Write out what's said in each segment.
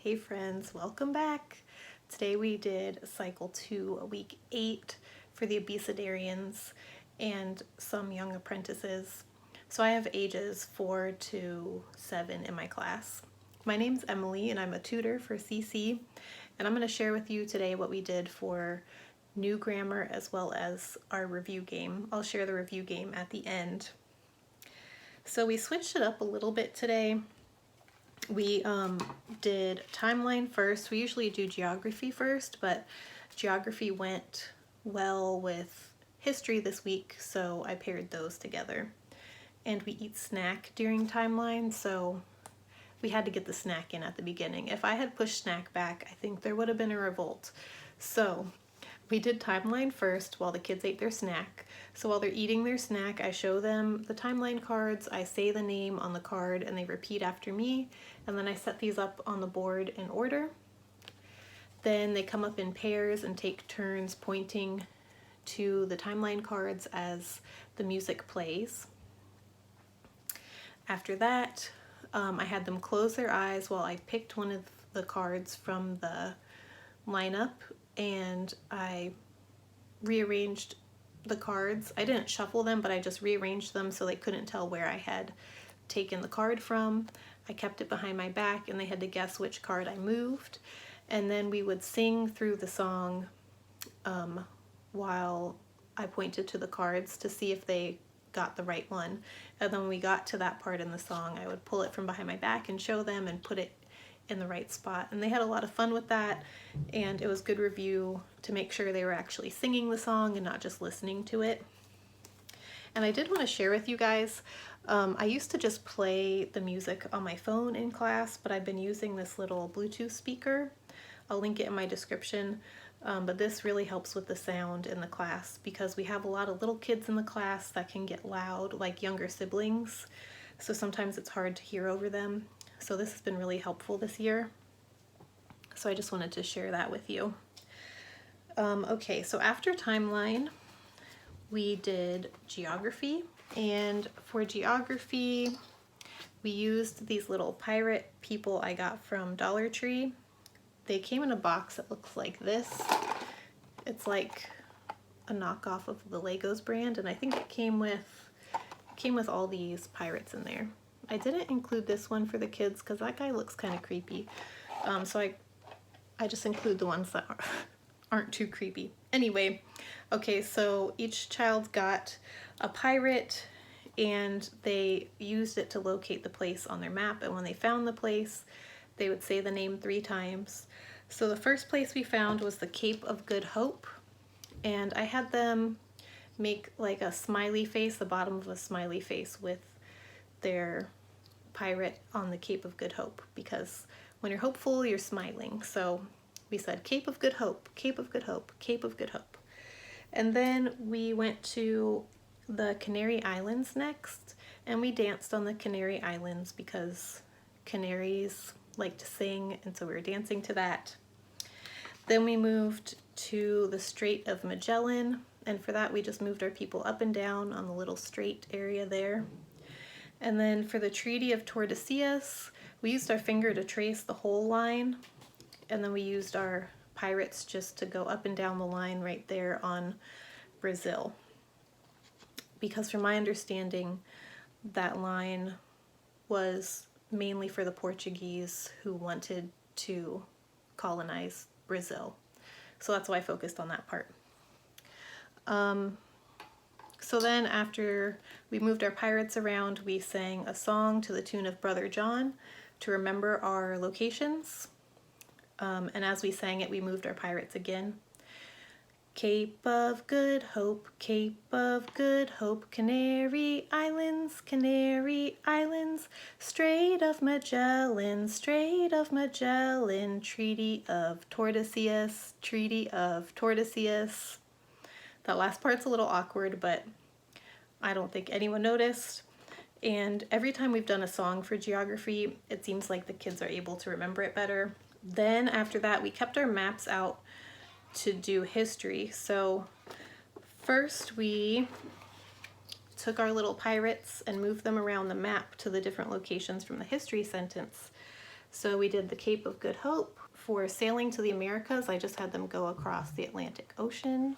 Hey friends, welcome back. Today we did cycle 2, week 8 for the Abecedarians and some young apprentices. So I have ages 4 to 7 in my class. My name's Emily and I'm a tutor for CC, and I'm going to share with you today what we did for new grammar as well as our review game. I'll share the review game at the end. So we switched it up a little bit today. We did timeline first. We usually do geography first, but geography went well with history this week, so I paired those together. And we eat snack during timeline, so we had to get the snack in at the beginning. If I had pushed snack back, I think there would have been a revolt. So we did timeline first while the kids ate their snack. So while they're eating their snack, I show them the timeline cards, I say the name on the card, and they repeat after me, and then I set these up on the board in order. Then they come up in pairs and take turns pointing to the timeline cards as the music plays. After that, I had them close their eyes while I picked one of the cards from the lineup, and I rearranged the cards. I didn't shuffle them, but I just rearranged them so they couldn't tell where I had taken the card from. I kept it behind my back and they had to guess which card I moved. And then we would sing through the song while I pointed to the cards to see if they got the right one. And then when we got to that part in the song, I would pull it from behind my back and show them and put it in the right spot. And they had a lot of fun with that, and it was good review to make sure they were actually singing the song and not just listening to it. And I did want to share with you guys, I used to just play the music on my phone in class, but I've been using this little Bluetooth speaker. I'll link it in my description, but this really helps with the sound in the class because we have a lot of little kids in the class that can get loud, like younger siblings, so sometimes it's hard to hear over them. So this has been really helpful this year. So I just wanted to share that with you. Okay, so after timeline, we did geography. And for geography, we used these little pirate people I got from Dollar Tree. They came in a box that looks like this. It's like a knockoff of the Legos brand, and I think it came with all these pirates in there. I didn't include this one for the kids because that guy looks kind of creepy. So I just include the ones that aren't too creepy. Anyway, okay, so each child got a pirate and they used it to locate the place on their map, and when they found the place, they would say the name 3 times. So the first place we found was the Cape of Good Hope, and I had them make like a smiley face, the bottom of a smiley face with their pirate on the Cape of Good Hope, because when you're hopeful, you're smiling. So we said Cape of Good Hope, Cape of Good Hope, Cape of Good Hope. And then we went to the Canary Islands next, and we danced on the Canary Islands because canaries like to sing, and so we were dancing to that. Then we moved to the Strait of Magellan, and for that we just moved our people up and down on the little strait area there. And then for the Treaty of Tordesillas, we used our finger to trace the whole line, and then we used our pirates just to go up and down the line right there on Brazil. Because from my understanding, that line was mainly for the Portuguese who wanted to colonize Brazil. So that's why I focused on that part. So then after we moved our pirates around, we sang a song to the tune of Brother John to remember our locations. And as we sang it, we moved our pirates again. Cape of Good Hope, Cape of Good Hope, Canary Islands, Canary Islands, Strait of Magellan, Strait of Magellan, Treaty of Tordesillas, Treaty of Tordesillas. That last part's a little awkward, but I don't think anyone noticed. And every time we've done a song for geography, it seems like the kids are able to remember it better. Then after that, we kept our maps out to do history. So first we took our little pirates and moved them around the map to the different locations from the history sentence. So we did the Cape of Good Hope. For sailing to the Americas, I just had them go across the Atlantic Ocean,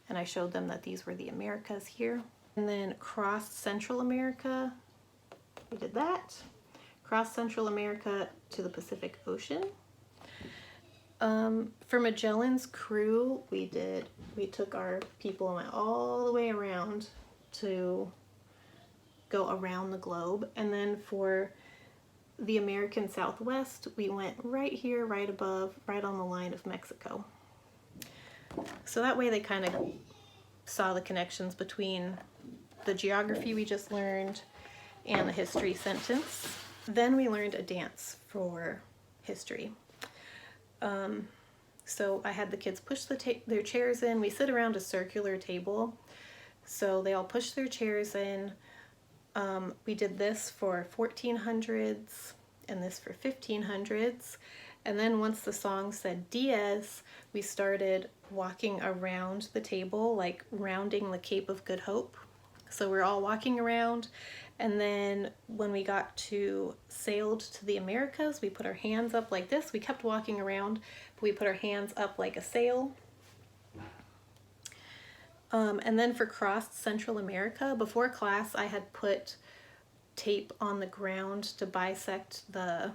and I showed them that these were the Americas here. And then cross Central America, we did that. Cross Central America to the Pacific Ocean. For Magellan's crew, we took our people and went all the way around to go around the globe. And then for the American Southwest, we went right here, right above, right on the line of Mexico. So that way they kind of saw the connections between the geography we just learned and the history sentence. Then we learned a dance for history. So I had the kids push their chairs in. We sit around a circular table. So they all pushed their chairs in. We did this for 1400s and this for 1500s. And then once the song said Dies, we started walking around the table, like rounding the Cape of Good Hope. So we're all walking around, and then when we got to sailed to the Americas, we put our hands up like this. We kept walking around, but we put our hands up like a sail. And then for crossed Central America, before class, I had put tape on the ground to bisect the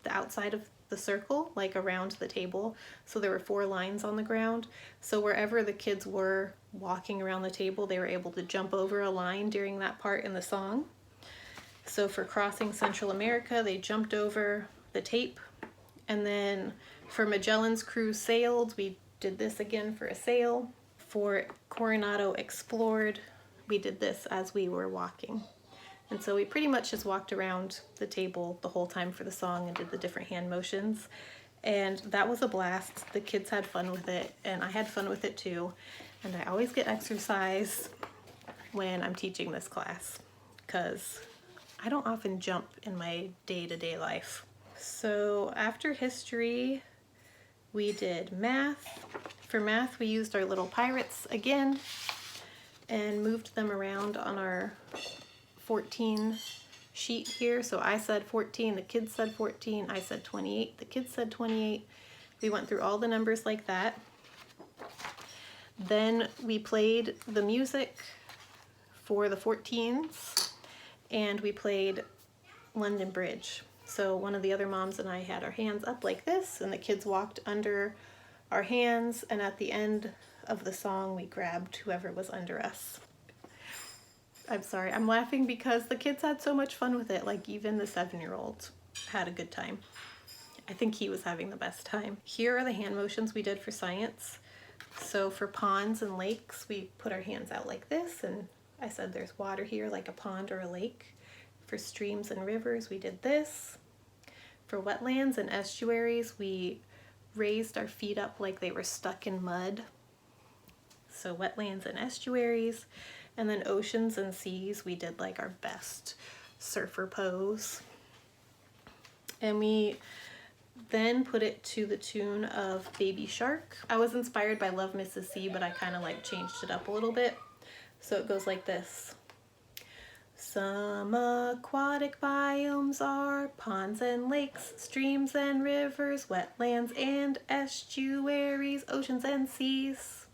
outside of the circle, like around the table. So there were 4 lines on the ground. So wherever the kids were walking around the table, they were able to jump over a line during that part in the song. So for crossing Central America, they jumped over the tape. And then for Magellan's crew sailed, we did this again for a sail. For Coronado explored, we did this as we were walking. And so we pretty much just walked around the table the whole time for the song and did the different hand motions. And that was a blast. The kids had fun with it, and I had fun with it too. And I always get exercise when I'm teaching this class, because I don't often jump in my day-to-day life. So after history, we did math. For math, we used our little pirates again and moved them around on our 14 sheet here. So I said 14, the kids said 14, I said 28, the kids said 28. We went through all the numbers like that. Then we played the music for the 14s, and we played London Bridge. So one of the other moms and I had our hands up like this, and the kids walked under our hands, and at the end of the song, we grabbed whoever was under us. I'm sorry, I'm laughing because the kids had so much fun with it. Like, even the 7-year-old had a good time. I think he was having the best time. Here are the hand motions we did for science. So for ponds and lakes, we put our hands out like this, and I said there's water here like a pond or a lake. For streams and rivers, we did this. For wetlands and estuaries, we raised our feet up like they were stuck in mud. So wetlands and estuaries. And then oceans and seas, we did like our best surfer pose. And we then put it to the tune of Baby Shark. I was inspired by Love Mrs. C, but I kind of like changed it up a little bit. So it goes like this. Some aquatic biomes are ponds and lakes, streams and rivers, wetlands and estuaries, oceans and seas.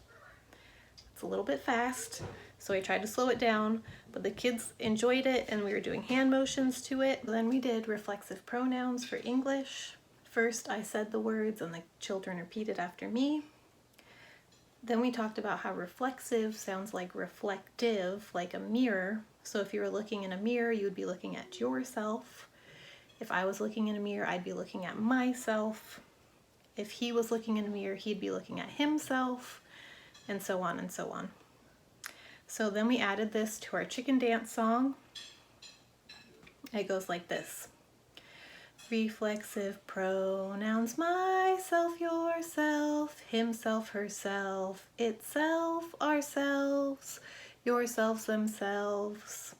It's a little bit fast, so I tried to slow it down, but the kids enjoyed it and we were doing hand motions to it. Then we did reflexive pronouns for English. First I said the words and the children repeated after me. Then we talked about how reflexive sounds like reflective, like a mirror. So if you were looking in a mirror, you would be looking at yourself. If I was looking in a mirror, I'd be looking at myself. If he was looking in a mirror, he'd be looking at himself, and so on and so on. So then we added this to our chicken dance song. It goes like this. Reflexive pronouns, myself, yourself, himself, herself, itself, ourselves, yourselves, themselves.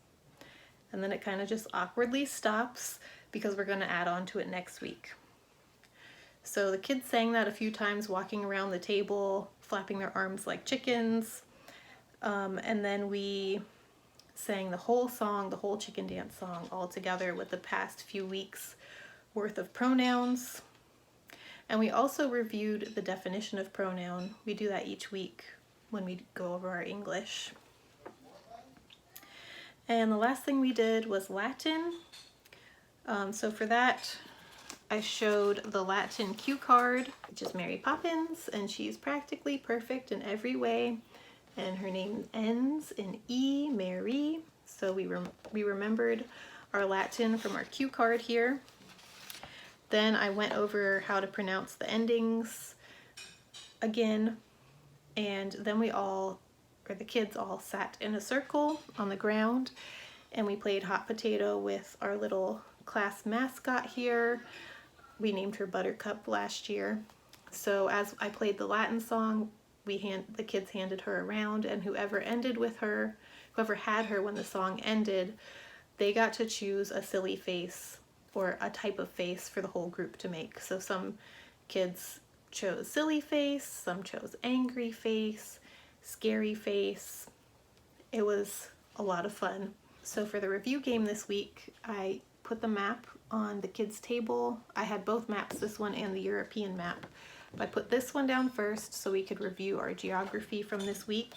And then it kind of just awkwardly stops because we're going to add on to it next week. So the kids sang that a few times, walking around the table, flapping their arms like chickens. And then we sang the whole song, the whole chicken dance song, all together with the past few weeks worth of pronouns. And we also reviewed the definition of pronoun. We do that each week when we go over our English. And the last thing we did was Latin. So for that, I showed the Latin cue card, which is Mary Poppins, and she's practically perfect in every way. And her name ends in E, Mary. So we remembered our Latin from our cue card here. Then I went over how to pronounce the endings again. And then the kids all sat in a circle on the ground and we played hot potato with our little class mascot here. We named her Buttercup last year. So as I played the Latin song, the kids handed her around, and whoever had her when the song ended, they got to choose a silly face or a type of face for the whole group to make. So some kids chose silly face, some chose angry face, scary face. It was a lot of fun. So for the review game this week, I put the map on the kids' table. I had both maps, this one and the European map. I put this one down first so we could review our geography from this week.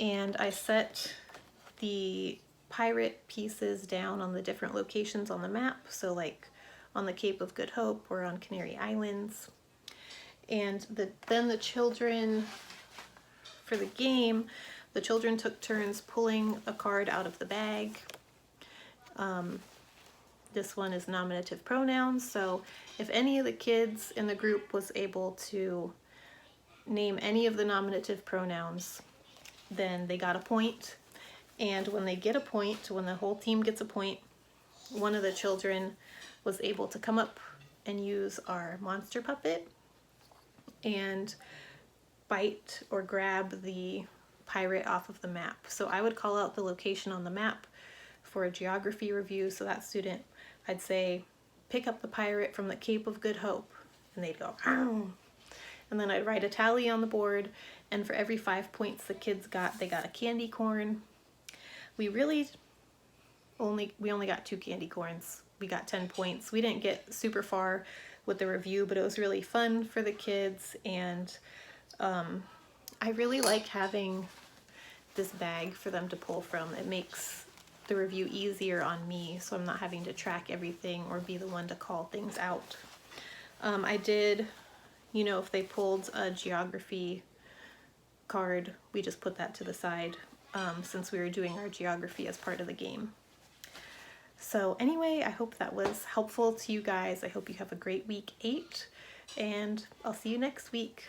And I set the pirate pieces down on the different locations on the map. So like on the Cape of Good Hope or on Canary Islands. And then the children, for the game, the children took turns pulling a card out of the bag. This one is nominative pronouns, so if any of the kids in the group was able to name any of the nominative pronouns, then they got a point. And when they get a point, when the whole team gets a point, one of the children was able to come up and use our monster puppet and bite or grab the pirate off of the map. So I would call out the location on the map for a geography review. So that student, I'd say, pick up the pirate from the Cape of Good Hope. And they'd go, "Ow." And then I'd write a tally on the board. And for every 5 points the kids got, they got a candy corn. We only got 2 candy corns. We got 10 points. We didn't get super far with the review, but it was really fun for the kids. And I really like having this bag for them to pull from. It makes the review easier on me, so I'm not having to track everything or be the one to call things out. I did, if they pulled a geography card, we just put that to the side since we were doing our geography as part of the game. So anyway, I hope that was helpful to you guys. I hope you have a great week 8, and I'll see you next week.